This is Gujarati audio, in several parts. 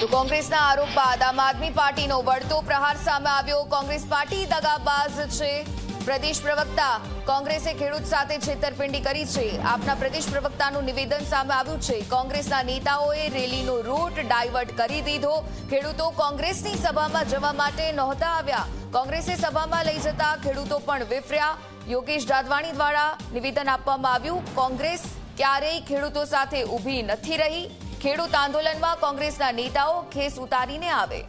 તો કોંગ્રેસના આરોપ બાદ આમ આદમી પાર્ટીનો વળતો પ્રહાર સામે આવ્યો। કોંગ્રેસ પાર્ટી દગાબાજ છે। પ્રદેશ પ્રવક્તા કોંગ્રેસે ખેડૂત સાથે છેતરપિંડી કરી છે। આપના પ્રદેશ પ્રવક્તાનું નિવેદન સામે આવ્યું છે। કોંગ્રેસના નેતાઓએ રેલીનો રૂટ ડાયવર્ટ કરી દીધો। ખેડૂતો કોંગ્રેસની સભામાં જવા માટે નહોતા આવ્યા। કોંગ્રેસે સભામાં લઈ જતા ખેડૂતો પણ વિફર્યા। યોગેશ જાદવાણી દ્વારા નિવેદન આપવામાં આવ્યું। કોંગ્રેસ ક્યારેય ખેડૂતો સાથે ઊભી નથી રહી। ખેડૂત આંદોલનમાં કોંગ્રેસના નેતાઓ ખેસ ઉતારીને આવે।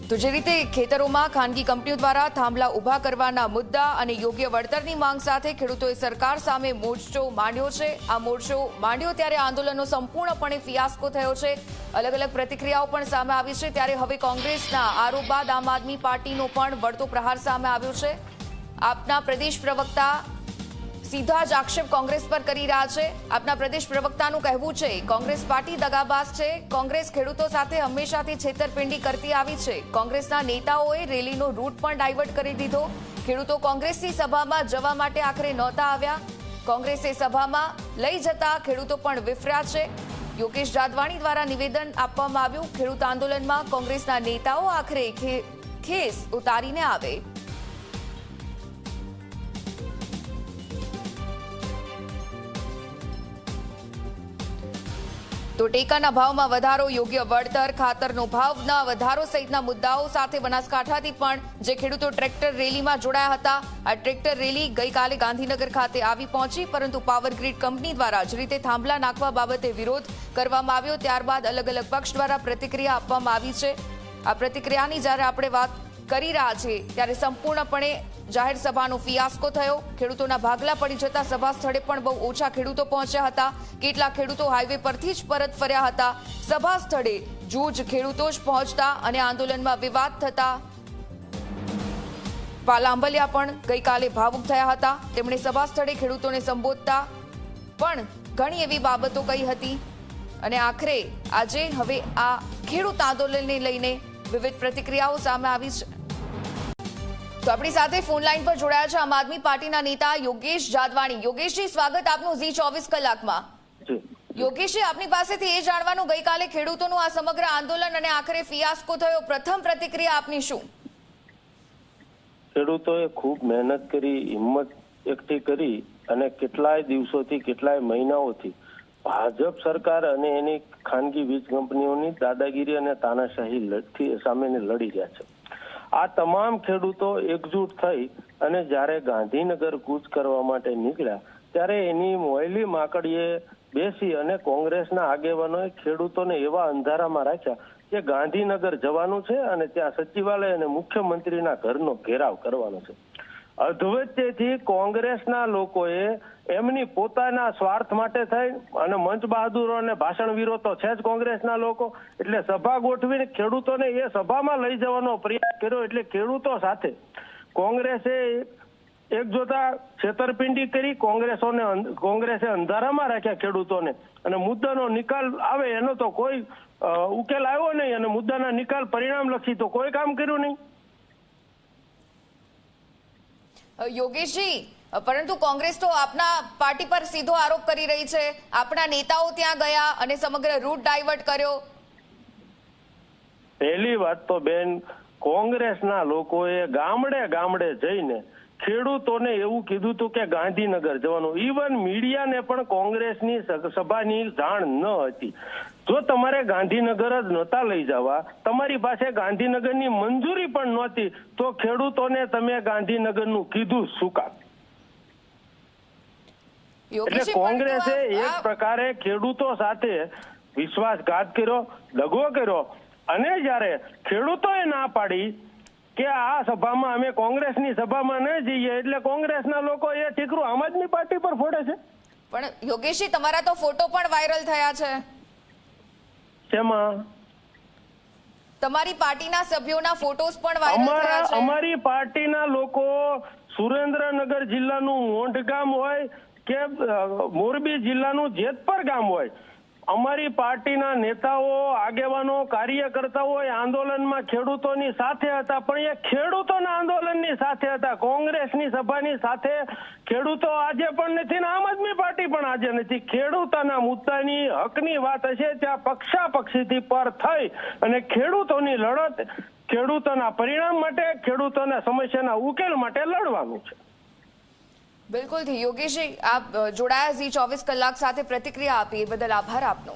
તો જે રીતે ખેતરોમાં ખાનગી કંપનીઓ દ્વારા થાંભલા ઊભા કરવાના મુદ્દા અને યોગ્ય વળતરની માંગ સાથે ખેડૂતોએ સરકાર સામે મોરચો માંડ્યો છે। આ મોરચો માંડ્યો ત્યારે આંદોલનનો સંપૂર્ણપણે ફિયાસ્કો થયો છે। અલગ અલગ પ્રતિક્રિયાઓ પણ સામે આવી છે। ત્યારે હવે કોંગ્રેસના આરોપ બાદ આમ આદમી પાર્ટીનો પણ વળતો પ્રહાર સામે આવ્યો છે। આપના પ્રદેશ પ્રવક્તા સીધા જ આક્ષેપ કોંગ્રેસ પર કરી રહ્યા છે। આપના પ્રદેશ પ્રવક્તાનું કહેવું છે કોંગ્રેસ પાર્ટી દગાબાજ છે। કોંગ્રેસ ખેડૂતો સાથે હંમેશાથી છેતરપિંડી કરતી આવી છે। કોંગ્રેસના નેતાઓએ રેલીનો રૂટ પણ ડાયવર્ટ કરી દીધો। ખેડૂતો કોંગ્રેસની સભામાં જવા માટે આખરે નહોતા આવ્યા। કોંગ્રેસે સભામાં લઈ જતા ખેડૂતો પણ વિફર્યા છે। યોગેશ જાદવાણી દ્વારા નિવેદન આપવામાં આવ્યું। ખેડૂત આંદોલનમાં કોંગ્રેસના નેતાઓ આખરે ખેસ ઉતારીને આવે। તો ટેકાના ભાવમાં વધારો, યોગ્ય વળતર, ખાતરનો ભાવના વધારો સહિતના મુદ્દાઓ સાથે બનાસકાંઠાથી પણ જે ખેડૂતો ટ્રેક્ટર રેલીમાં જોડાયા હતા, આ ટ્રેક્ટર રેલી ગઈકાલે ગાંધીનગર ખાતે આવી પહોંચી, પરંતુ પાવર ગ્રીડ કંપની દ્વારા જ રીતે થાંભલા નાખવા બાબતે વિરોધ કરવામાં આવ્યો। ત્યારબાદ અલગ અલગ પક્ષ દ્વારા પ્રતિક્રિયા આપવામાં આવી છે। આ પ્રતિક્રિયાની જ્યારે આપણે વાત કરી રહ્યા છીએ ત્યારે સંપૂર્ણપણે જાહેર સભાનો ફિયાસ્કો થયો। ખેડૂતોના ભાગલા પડી જતા સભા સ્થળે પણ બહુ ઓછા ખેડૂતો પહોંચ્યા હતા। કેટલાક ખેડૂતો હાઈવે પરથી જ પરત ફર્યા હતા। સભા સ્થળે જૂજ ખેડૂતો જ પહોંચતા અને આંદોલનમાં વિવાદ થતા પાલા આંબલિયા પણ ગઈકાલે ભાવુક થયા હતા। તેમણે સભા સ્થળે ખેડૂતોને સંબોધતા પણ ઘણી એવી બાબતો કહી હતી અને આખરે આજે હવે આ ખેડૂત આંદોલનને લઈને વિવિધ પ્રતિક્રિયાઓ સામે આવી છે। તો આપણી સાથે ફોન લાઈન પર જોડાયા છે આમ આદમી પાર્ટીના નેતા યોગેશ જાદવાણી। યોગેશજી, સ્વાગત આપનું ઝી 24 કલાકમાં। યોગેશજી, આપની પાસેથી એ જાણવાનું, ગઈકાલે ખેડૂતોનું આ સમગ્ર આંદોલન અને આખરે ફિયાસ્કો થયો, પ્રથમ પ્રતિક્રિયા આપની શું? ખેડૂતોએ ખૂબ મહેનત કરી, હિંમત એકઠી કરી અને કેટલાય દિવસોથી, કેટલાય મહિનાઓથી ભાજપ સરકાર અને એની ખાનગી વીજ કંપનીઓની દાદાગીરી અને તાનાશાહી સામે લડી રહ્યા છે। આ તમામ ખેડૂતો એકજૂટ થઈ અને જ્યારે ગાંધીનગર કૂચ કરવા માટે નીકળ્યા ત્યારે એની મોયલી માકડીએ બેસી અને કોંગ્રેસના આગેવાનોએ ખેડૂતોને એવા અંધારામાં રાખ્યા કે ગાંધીનગર જવાનું છે અને ત્યાં સચિવાલય અને મુખ્યમંત્રીના ઘરનો ઘેરાવ કરવાનો છે। અધવચ્ચેથી કોંગ્રેસના લોકોએ એમની પોતાના સ્વાર્થ માટે થઈ અને મંચ બહાદુરો અને ભાષણવીરો તો છે જ કોંગ્રેસના લોકો, એટલે સભા ગોઠવીને ખેડૂતોને એ સભામાં લઈ જવાનો પ્રયાસ કર્યો। એટલે ખેડૂતો સાથે કોંગ્રેસે એક જોતા છેતરપિંડી કરી। કોંગ્રેસે અંધારામાં રાખ્યા ખેડૂતોને અને મુદ્દાનો નિકાલ આવે એનો તો કોઈ ઉકેલ આવ્યો નહીં અને મુદ્દાના નિકાલ પરિણામલક્ષી તો કોઈ કામ કર્યું નહીં। યોગેશજી, પરંતુ કોંગ્રેસ તો આપના પાર્ટી પર સીધો આરોપ કરી રહી છે। આપના નેતાઓ ત્યાં ગયા અને સમગ્ર રૂટ ડાયવર્ટ કર્યો। પહેલી વાત તો બેન, કોંગ્રેસના લોકોએ ગામડે ગામડે જઈને ખેડૂતોને એવું કીધું હતું કે ગાંધીનગર જવાનું। ઇવન મીડિયાને પણ કોંગ્રેસની સભાની જાણ ન હતી। જો તમારે ગાંધીનગર જ નહોતા લઈ જવા, તમારી પાસે ગાંધીનગરની મંજૂરી પણ નહોતી, તો ખેડૂતોને તમે ગાંધીનગરનું કીધું શું કામ? એટલે કોંગ્રેસે એક પ્રકારે ખેડૂતો સાથે વિશ્વાસઘાત કર્યો, દગો કર્યો અને જ્યારે ખેડૂતોએ ના પાડી કે આ સભામાં અમે કોંગ્રેસની સભામાં ન જઈએ, એટલે કોંગ્રેસના લોકો એ ઠીકરું આમ આદમી પાર્ટી પર ફોડે છે। પણ યોગેશજી, તમારા તો ફોટો પણ વાયરલ થયા છે। શેમાં? તમારી પાર્ટીના સભ્યોના ફોટોસ પણ વાયરલ થયા છે। અમારી પાર્ટીના લોકો સુરેન્દ્રનગર જિલ્લાનું મોંઢ ગામ હોય કે મોરબી જિલ્લાનું જેતપર ગામ હોય, અમારી પાર્ટીના નેતાઓ, આગેવાનો, કાર્યકર્તાઓ એ આંદોલનમાં ખેડૂતોની સાથે હતા, પણ એ ખેડૂતોના આંદોલનની સાથે હતા. કોંગ્રેસની સભાની સાથે ખેડૂતો આજે પણ નથી ને આમ આદમી પાર્ટી પણ આજે નથી. ખેડૂતોના મુદ્દાની હકની વાત હશે ત્યાં પક્ષાપક્ષીથી પર થઈ અને ખેડૂતોની લડત ખેડૂતોના પરિણામ માટે, ખેડૂતોના સમસ્યાના ઉકેલ માટે લડવાનું છે. બિલકુલ થી યોગેશજી, આપ જોડાયા ઝી 24 કલાક સાથે પ્રતિક્રિયા આપી એ બદલ આભાર આપનો.